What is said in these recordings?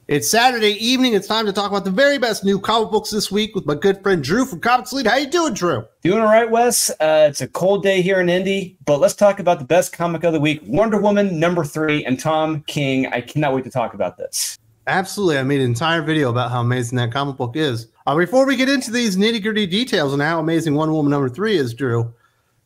It's Saturday evening. It's time to talk about the very best new comic books this week with my good friend Drew from Comics Lead. How you doing, Drew? Doing all right, Wes. It's a cold day here in Indy, but let's talk about the best comic of the week, Wonder Woman #3, and Tom King. I cannot wait to talk about this. Absolutely. I made an entire video about how amazing that comic book is. Before we get into these nitty-gritty details on how amazing Wonder Woman #3 is, Drew,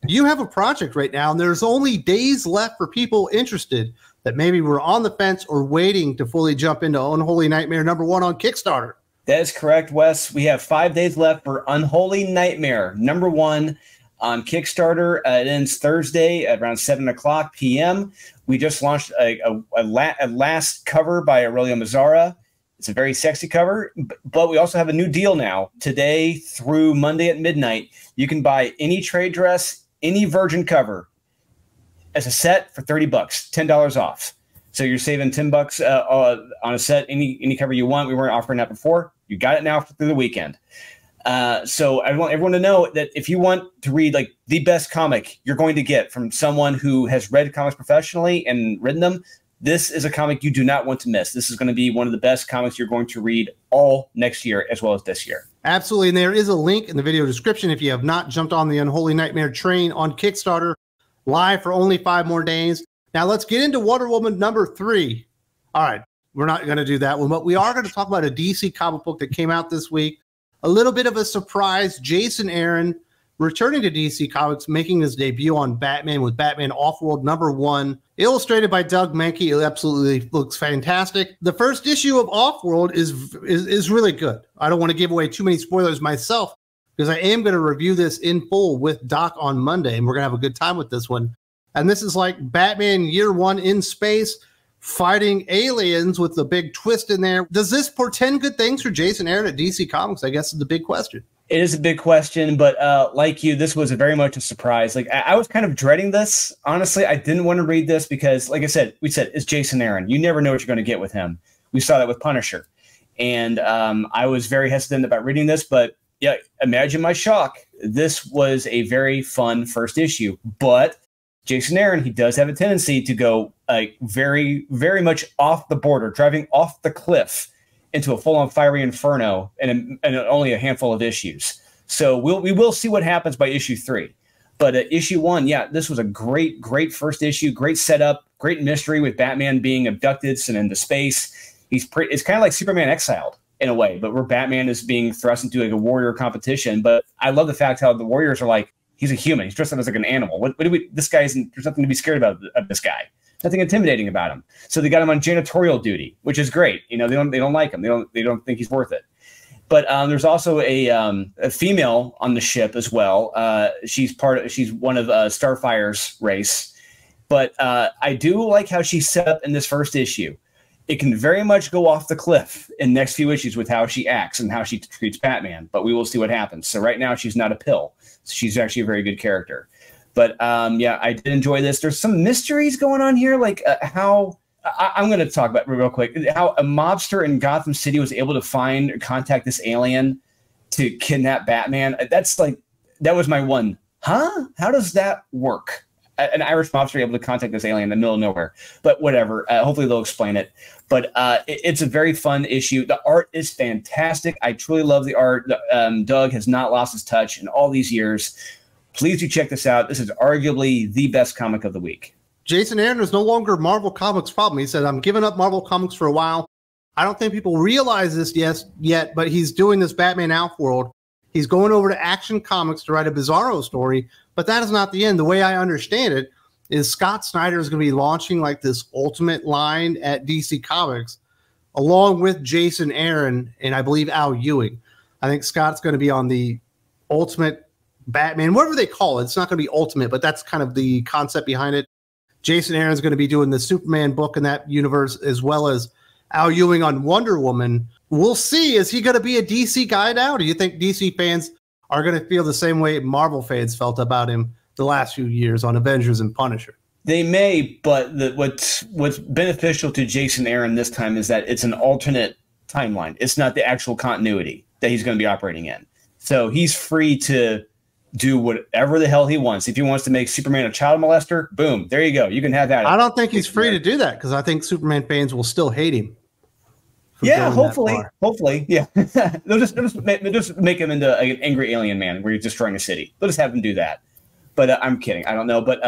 you have a project right now, and there's only days left for people interested that maybe were on the fence or waiting to fully jump into Unholy Nightmare #1 on Kickstarter. That is correct, Wes. We have 5 days left for Unholy Nightmare #1 on Kickstarter. It ends Thursday at around 7 p.m. We just launched a last cover by Aurelio Mazzara. It's a very sexy cover, but we also have a new deal now. Today through Monday at midnight, you can buy any trade dress, any Virgin cover as a set for $30, $10 off. So you're saving $10 on a set, any cover you want. We weren't offering that before. You got it now through the weekend. So I want everyone to know that if you want to read like the best comic you're going to get from someone who has read comics professionally and written them, this is a comic you do not want to miss. This is going to be one of the best comics you're going to read all next year as well as this year. Absolutely. And there is a link in the video description if you have not jumped on the Unholy Nightmare train on Kickstarter, live for only 5 more days. Now let's get into Wonder Woman #3. All right, we're not going to do that one, but we are going to talk about a DC comic book that came out this week. A little bit of a surprise. Jason Aaron returning to DC Comics, making his debut on Batman with Batman Offworld #1, illustrated by Doug Mahnke. It absolutely looks fantastic. The first issue of Offworld is really good. I don't want to give away too many spoilers myself, because I am going to review this in full with Doc on Monday, and we're going to have a good time with this one. And this is like Batman Year One in space, fighting aliens with the big twist in there. Does this portend good things for Jason Aaron at DC Comics? I guess is the big question. It is a big question, but like you, this was very much a surprise. Like I was kind of dreading this. Honestly, I didn't want to read this because, like I said, it's Jason Aaron. You never know what you're going to get with him. We saw that with Punisher. And I was very hesitant about reading this, but yeah, imagine my shock. This was a very fun first issue, but Jason Aaron, he does have a tendency to go very, very much off the border, driving off the cliff into a full-on fiery inferno in only a handful of issues. So we will see what happens by issue 3. But issue 1, yeah, this was a great first issue, great setup, great mystery with Batman being abducted, sent into space. It's kind of like Superman Exiled in a way, but where Batman is being thrust into like a warrior competition. But I love the fact how the warriors are like, he's a human. He's dressed up as like an animal. This guy isn't, there's nothing to be scared about of this guy. Nothing intimidating about him. So they got him on janitorial duty, which is great. You know, they don't like him. They don't think he's worth it. But there's also a female on the ship as well. She's one of Starfire's race. But I do like how she's set up in this first issue. It can very much go off the cliff in the next few issues with how she acts and how she treats Batman. But we will see what happens. So right now she's not a pill. She's actually a very good character. But yeah, I did enjoy this. There's some mysteries going on here, like how I'm going to talk about real quick how a mobster in Gotham City was able to contact this alien to kidnap Batman. That was my one. Huh? How does that work? An Irish mobster able to contact this alien in the middle of nowhere. But whatever. Hopefully they'll explain it. But it's a very fun issue. The art is fantastic. I truly love the art. Doug has not lost his touch in all these years. Please do check this out. This is arguably the best comic of the week. Jason Aaron is no longer Marvel Comics' problem. He said, I'm giving up Marvel Comics for a while. I don't think people realize this yet, but he's doing this Batman Offworld. He's going over to Action Comics to write a Bizarro story, but that is not the end. The way I understand it is Scott Snyder is going to be launching like this Ultimate line at DC Comics, along with Jason Aaron and I believe Al Ewing. I think Scott's going to be on the Ultimate Batman, whatever they call it. It's not going to be Ultimate, but that's kind of the concept behind it. Jason Aaron's going to be doing the Superman book in that universe, as well as Al Ewing on Wonder Woman. We'll see. Is he going to be a DC guy now? Do you think DC fans are going to feel the same way Marvel fans felt about him the last few years on Avengers and Punisher? They may, but what's beneficial to Jason Aaron this time is that it's an alternate timeline. It's not the actual continuity that he's going to be operating in. So he's free to do whatever the hell he wants. If he wants to make Superman a child molester, boom, there you go. You can have that. I don't think he's free to do that because I think Superman fans will still hate him Yeah, hopefully, yeah. they'll just make him into an angry alien man where he's destroying a city. They'll just have him do that. But I'm kidding. I don't know. But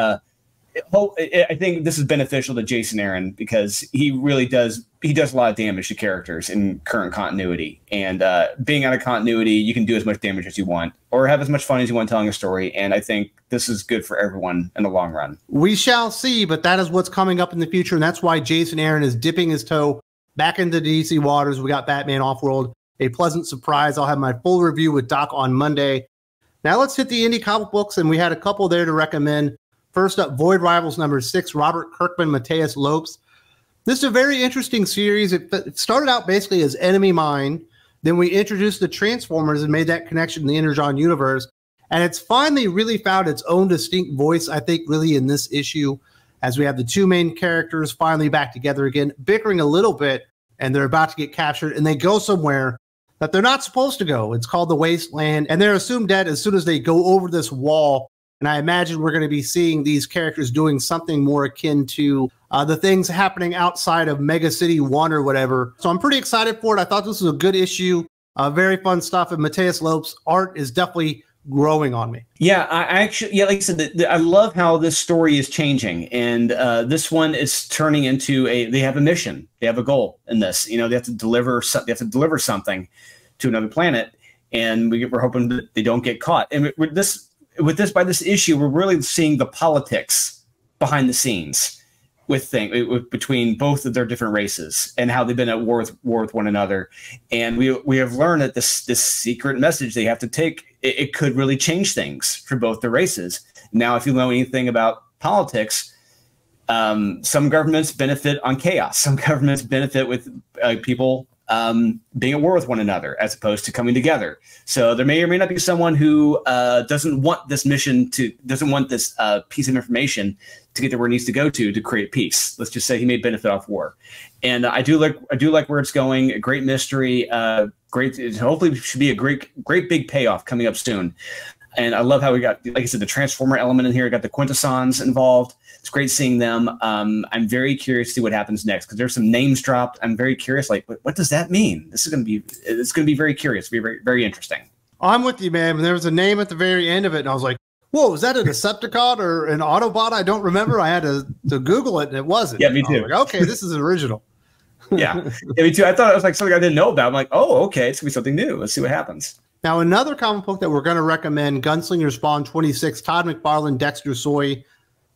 I think this is beneficial to Jason Aaron because he really does. He does a lot of damage to characters in current continuity. And being out of continuity, you can do as much damage as you want or have as much fun as you want telling a story. And I think this is good for everyone in the long run. We shall see, but that is what's coming up in the future. And that's why Jason Aaron is dipping his toe back into DC waters. We got Batman Offworld, a pleasant surprise. I'll have my full review with Doc on Monday. Now let's hit the indie comic books, and we had a couple there to recommend. First up, Void Rivals #6, Robert Kirkman, Matthias Lopes. This is a very interesting series. It started out basically as Enemy Mine. Then we introduced the Transformers and made that connection in the Energon universe. And it's finally really found its own distinct voice, I think, really in this issue, as we have the two main characters finally back together again, bickering a little bit, and they're about to get captured, and they go somewhere that they're not supposed to go. It's called the Wasteland, and they're assumed dead as soon as they go over this wall. And I imagine we're going to be seeing these characters doing something more akin to the things happening outside of Mega City 1 or whatever. So I'm pretty excited for it. I thought this was a good issue, very fun stuff, and Matthias Lopes' art is definitely growing on me. Yeah, I actually, like I said, I love how this story is changing, and this one is turning into they have a mission, they have a goal in this. You know, they have to deliver something to another planet, and we're hoping that they don't get caught. And by this issue, we're really seeing the politics behind the scenes between both of their different races and how they've been at war with one another. And we have learned that this secret message they have to take, it could really change things for both the races. Now, if you know anything about politics, some governments benefit on chaos. Some governments benefit with people being at war with one another as opposed to coming together. So there may or may not be someone who doesn't want this piece of information to get to where it needs to go to create peace. Let's just say he may benefit off war. And I do like where it's going. A great mystery. Hopefully should be a great big payoff coming up soon. And I love how we got, like I said, the Transformer element in here. We got the Quintessons involved. It's great seeing them. I'm very curious to see what happens next because there's some names dropped. I'm very curious. Like, what does that mean? It's going to be very curious. It'll be very, very interesting. I'm with you, man. There was a name at the very end of it, and I was like, whoa, is that a Decepticon or an Autobot? I don't remember. I had to Google it, and it wasn't. Yeah, me too. Like, okay, this is original. Yeah, me too. I thought it was like something I didn't know about. I'm like, oh, okay, it's going to be something new. Let's see what happens. Now, another comic book that we're going to recommend, Gunslinger Spawn 26, Todd McFarlane, Dexter Soy.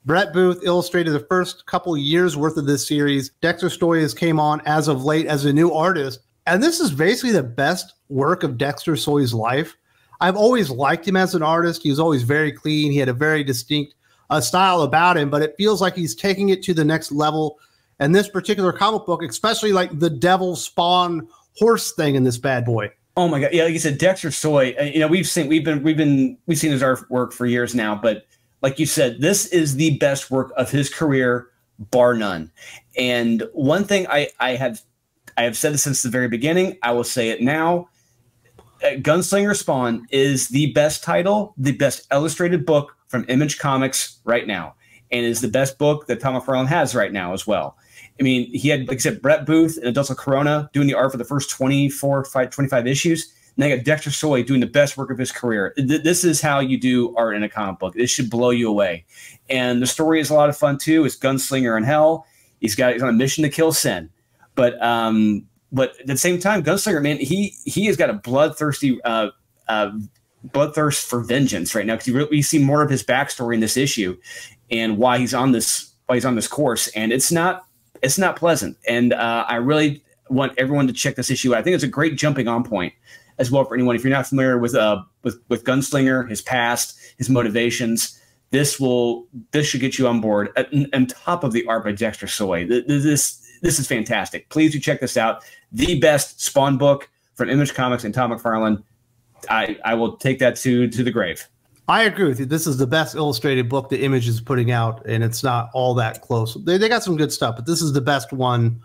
Brett Booth illustrated the first couple years worth of this series. Dexter Soy has came on as of late as a new artist. And this is basically the best work of Dexter Soy's life. I've always liked him as an artist. He was always very clean. He had a very distinct style about him, but it feels like he's taking it to the next level. And this particular comic book, especially like the devil spawn horse thing in this bad boy. Oh my God. Yeah. Like you said, Dexter Soy, we've seen his artwork for years now, but like you said, this is the best work of his career, bar none. And one thing I have said this since the very beginning, I will say it now. Gunslinger Spawn is the best title, the best illustrated book from Image Comics right now, and is the best book that Tom McFarlane has right now as well. I mean, he had, like I said, Brett Booth and Adolfo Corona doing the art for the first 25 issues. And I got Dexter Soy doing the best work of his career. This is how you do art in a comic book. It should blow you away. And the story is a lot of fun too. It's Gunslinger in Hell. He's on a mission to kill Sin. But at the same time, Gunslinger, man, he has got a bloodthirsty bloodthirst for vengeance right now because we see more of his backstory in this issue and why he's on this course, and it's not pleasant. And I really want everyone to check this issue out. I think it's a great jumping on point as well for anyone. If you're not familiar with Gunslinger, his past, his motivations, this should get you on board. On top of the art by Dexter Soy, this is fantastic. Please do check this out. The best Spawn book from Image Comics and Tom McFarlane. I will take that to the grave. I agree with you. This is the best illustrated book the Image is putting out, and it's not all that close. They got some good stuff, but this is the best one.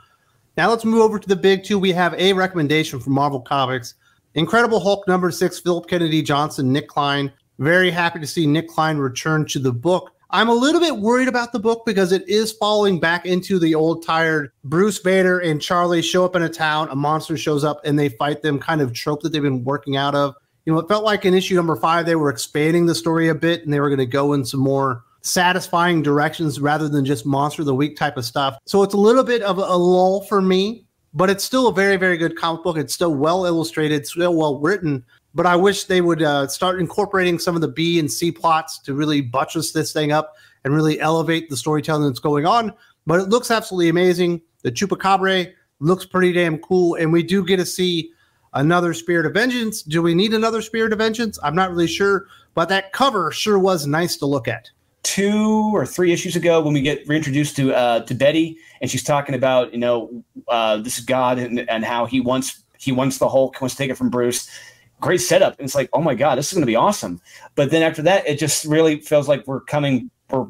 Now let's move over to the big two. We have a recommendation from Marvel Comics. Incredible Hulk #6, Philip Kennedy Johnson, Nick Klein. Very happy to see Nick Klein return to the book. I'm a little bit worried about the book because it is falling back into the old tired Bruce Vader and Charlie show up in a town, a monster shows up, and they fight them kind of trope that they've been working out of. You know, it felt like in issue number 5, they were expanding the story a bit and they were going to go in some more satisfying directions rather than just monster of the week type of stuff. So it's a little bit of a lull for me, but it's still a very, very good comic book. It's still well illustrated, still well written. But I wish they would start incorporating some of the B and C plots to really buttress this thing up and really elevate the storytelling that's going on. But it looks absolutely amazing. The Chupacabra looks pretty damn cool. And we do get to see another Spirit of Vengeance. Do we need another Spirit of Vengeance? I'm not really sure. But that cover sure was nice to look at. 2 or 3 issues ago, when we get reintroduced to Betty, and she's talking about, you know, this is God and how he wants the Hulk, he wants to take it from Bruce. Great setup. And it's like, oh my God, this is going to be awesome. But then after that, it just really feels like we're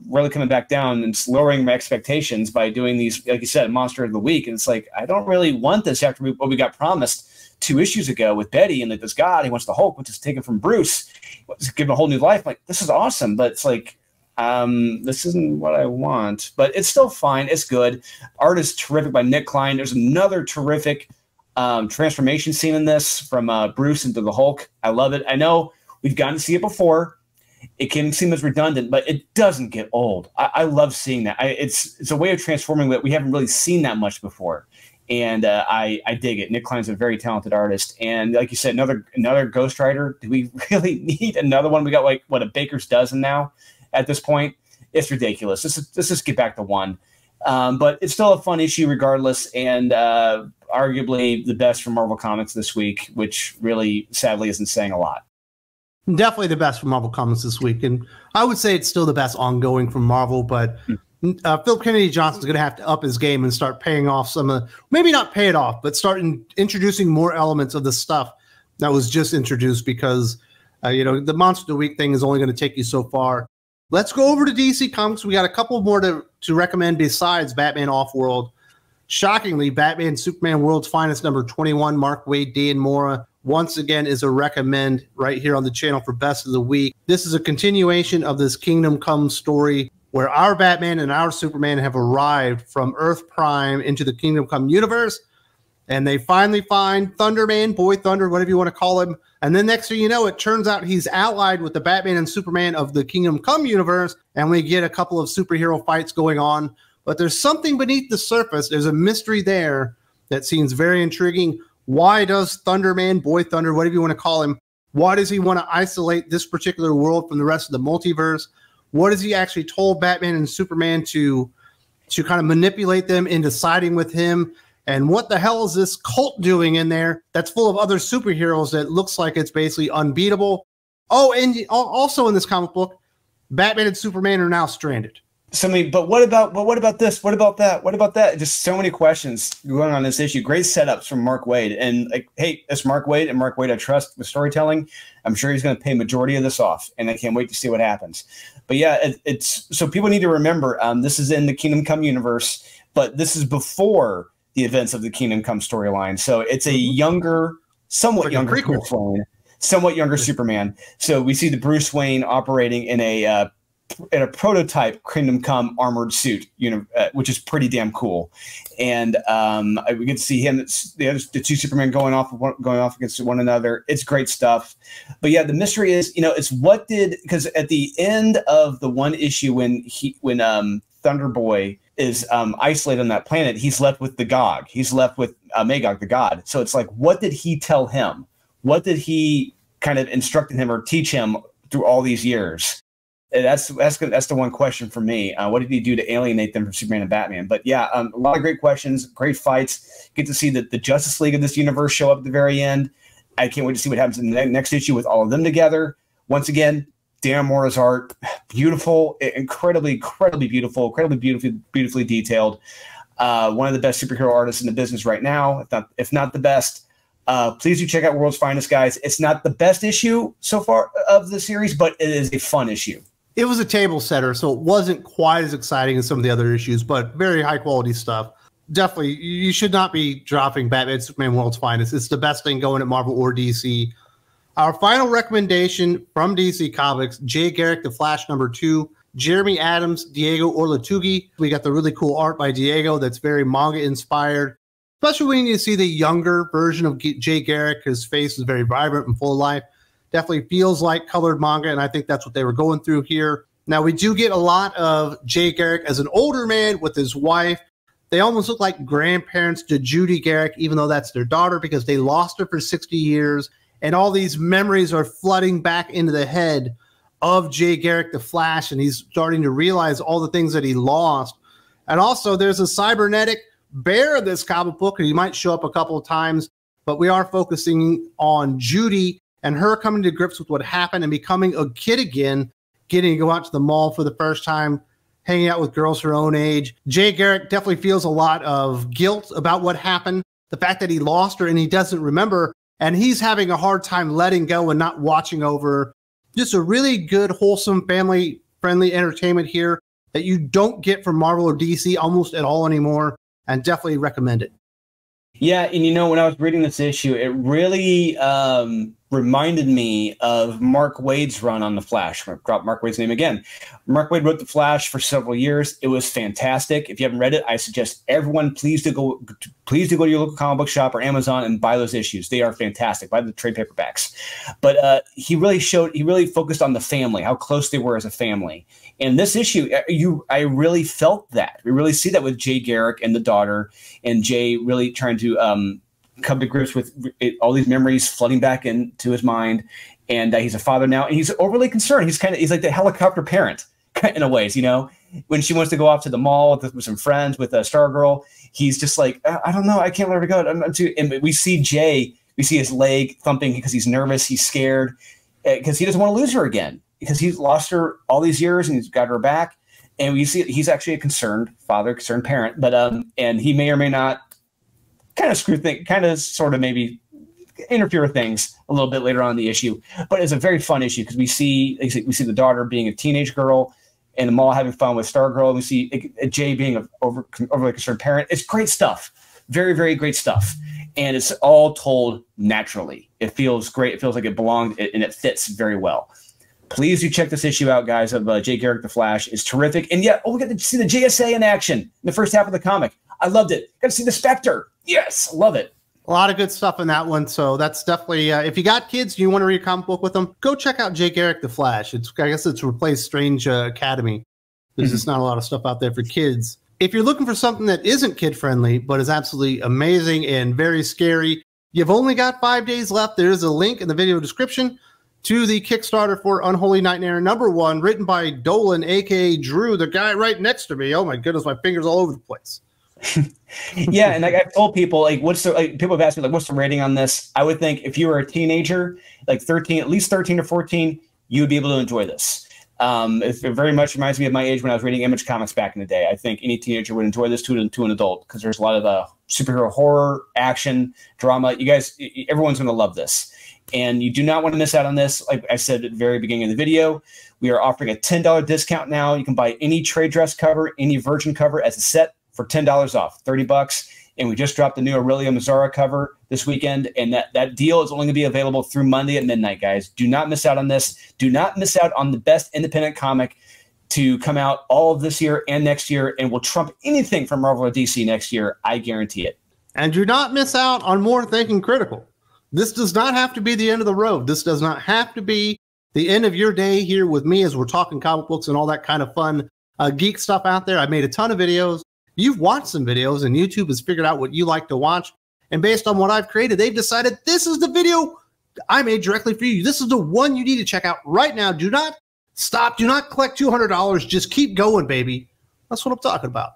really coming back down and lowering my expectations by doing these, like you said, Monster of the Week. And it's like, I don't really want this after what we got promised 2 issues ago with Betty and like this God, he wants the Hulk, which is taken from Bruce, give him a whole new life. Like, this is awesome. But it's like, this isn't what I want, but it's still fine. It's good. Art is terrific by Nick Klein. There's another terrific transformation scene in this from Bruce into the Hulk. I love it. I know we've gotten to see it before. It can seem as redundant, but it doesn't get old. I love seeing that. It's a way of transforming that we haven't really seen that much before. And I dig it. Nick Klein's a very talented artist. And like you said, another Ghost Rider. Do we really need another one? We got like, what, a baker's dozen now at this point? It's ridiculous. Let's just get back to one. But it's still a fun issue regardless, and arguably the best from Marvel Comics this week, which really, sadly, isn't saying a lot. Definitely the best from Marvel Comics this week, and I would say it's still the best ongoing from Marvel, but Philip Kennedy Johnson's going to have to up his game and start paying off some of, maybe not pay it off, but start introducing more elements of the stuff that was just introduced because, you know, the Monster of the Week thing is only going to take you so far. Let's go over to DC Comics. We got a couple more to recommend besides Batman Offworld. Shockingly, Batman Superman World's Finest number 21, Mark Waid, Dan Mora, once again is a recommend right here on the channel for Best of the Week. This is a continuation of this Kingdom Come story where our Batman and our Superman have arrived from Earth Prime into the Kingdom Come universe, and they finally find Thunderman, Boy Thunder, whatever you want to call him. And then next thing you know, it turns out he's allied with the Batman and Superman of the Kingdom Come universe, and we get a couple of superhero fights going on. But there's something beneath the surface. There's a mystery there that seems very intriguing. Why does Thunderman, Boy Thunder, whatever you want to call him, why does he want to isolate this particular world from the rest of the multiverse? What has he actually told Batman and Superman to kind of manipulate them into siding with him? And what the hell is this cult doing in there that's full of other superheroes that looks like it's basically unbeatable? Oh, and also in this comic book, Batman and Superman are now stranded. But what about this? What about that? What about that? Just so many questions going on this issue. Great setups from Mark Waid. And like, hey, it's Mark Waid, and Mark Waid I trust with storytelling. I'm sure he's going to pay majority of this off, and I can't wait to see what happens. But yeah, it's so people need to remember this is in the Kingdom Come universe, but this is before the events of the Kingdom Come storyline. So it's a younger, somewhat younger Superman. So we see the Bruce Wayne operating in a prototype Kingdom Come armored suit, which is pretty damn cool. And we get to see him, the two Supermen going off against one another. It's great stuff. But yeah, the mystery is, it's because at the end of the one issue when Thunderboy is isolated on that planet, he's left with the Gog. He's left with Magog, the god. So it's like, what did he tell him? What did he kind of instruct him or teach him through all these years? And that's the one question for me. What did he do to alienate them from Superman and Batman? But yeah, a lot of great questions, great fights. Get to see the Justice League of this universe show up at the very end. I can't wait to see what happens in the next issue with all of them together. Once again, Dan Mora's art, beautiful, incredibly beautiful, beautifully detailed. One of the best superhero artists in the business right now, if not the best. Please do check out World's Finest, guys. It's not the best issue so far of the series, but it is a fun issue. It was a table setter, so it wasn't quite as exciting as some of the other issues, but very high quality stuff. Definitely, you should not be dropping Batman Superman World's Finest. It's the best thing going at Marvel or DC. Our final recommendation from DC Comics, Garrick The Flash #2. Jeremy Adams, Diego Orlatugi. We got the really cool art by Diego that's very manga inspired, especially when you see the younger version of Jay Garrick. His face is very vibrant and full of life. Definitely feels like colored manga, and I think that's what they were going through here. Now, we do get a lot of Jay Garrick as an older man with his wife. They almost look like grandparents to Judy Garrick, even though that's their daughter, because they lost her for 60 years. And all these memories are flooding back into the head of Jay Garrick the Flash, and he's starting to realize all the things that he lost. And also, there's a cybernetic bear in this comic book, and he might show up a couple of times, but we are focusing on Judy and her coming to grips with what happened and becoming a kid again, getting to go out to the mall for the first time, hanging out with girls her own age. Jay Garrick definitely feels a lot of guilt about what happened, the fact that he lost her and he doesn't remember, and he's having a hard time letting go and not watching over. Just a really good, wholesome, family-friendly entertainment here that you don't get from Marvel or DC almost at all anymore, and definitely recommend it. Yeah, and you know, when I was reading this issue, it really reminded me of Mark Waid's run on The Flash. I'm going to drop Mark Waid's name again. Mark Waid wrote The Flash for several years. It was fantastic. If you haven't read it, I suggest everyone please to go to your local comic book shop or Amazon and buy those issues. They are fantastic. Buy the trade paperbacks. But he really focused on the family, how close they were as a family. And this issue, I really felt that. We really see that with Jay Garrick and the daughter, and Jay really trying to come to grips with all these memories flooding back into his mind. And he's a father now, and he's overly concerned. He's like the helicopter parent in a ways, you know, when she wants to go off to the mall with some friends with a Stargirl, he's just like, I don't know, I can't let her go. And we see Jay, we see his leg thumping because he's nervous, he's scared, because he doesn't want to lose her again, because he's lost her all these years and he's got her back. And we see he's actually a concerned father, concerned parent, but and he may or may not kind of screw things, kind of sort of maybe interfere with things a little bit later on in the issue. But it's a very fun issue because we see the daughter being a teenage girl in the mall having fun with Stargirl. We see Jay being an overly concerned parent. It's great stuff. Very, very great stuff. And it's all told naturally. It feels great. It feels like it belonged, and it fits very well. Please do check this issue out, guys, of Jay Garrick the Flash. It's terrific. And yeah, we got to see the JSA in action in the first half of the comic. I loved it. Got to see the Spectre. Yes, love it. A lot of good stuff in that one. So that's definitely, if you got kids and you want to read a comic book with them, go check out Jay Garrick the Flash. I guess it's replaced Strange Academy. There's just not a lot of stuff out there for kids. If you're looking for something that isn't kid-friendly, but is absolutely amazing and very scary, you've only got 5 days left. There is a link in the video description to the Kickstarter for Unholy Nightmare #1, written by Dolan, a.k.a. Drew, the guy right next to me. Oh, my goodness, my fingers all over the place. Yeah, and I've told people, people have asked me, what's the rating on this? I would think if you were a teenager, like 13, at least 13 or 14, you would be able to enjoy this. It very much reminds me of my age when I was reading Image comics back in the day. I think any teenager would enjoy this to an adult, because there's a lot of superhero horror, action, drama. You guys, everyone's going to love this. And you do not want to miss out on this. Like I said at the very beginning of the video, we are offering a $10 discount now. You can buy any trade dress cover, any Virgin cover as a set for $10 off, $30. And we just dropped the new Aurelia Mazzara cover this weekend. And that deal is only going to be available through Monday at midnight, guys. Do not miss out on this. Do not miss out on the best independent comic to come out all of this year and next year, and will trump anything from Marvel or DC next year. I guarantee it. And do not miss out on More Thinking Critical. This does not have to be the end of the road. This does not have to be the end of your day here with me as we're talking comic books and all that kind of fun geek stuff out there. I made a ton of videos. You've watched some videos, and YouTube has figured out what you like to watch. And based on what I've created, they've decided this is the video I made directly for you. This is the one you need to check out right now. Do not stop. Do not collect $200. Just keep going, baby. That's what I'm talking about.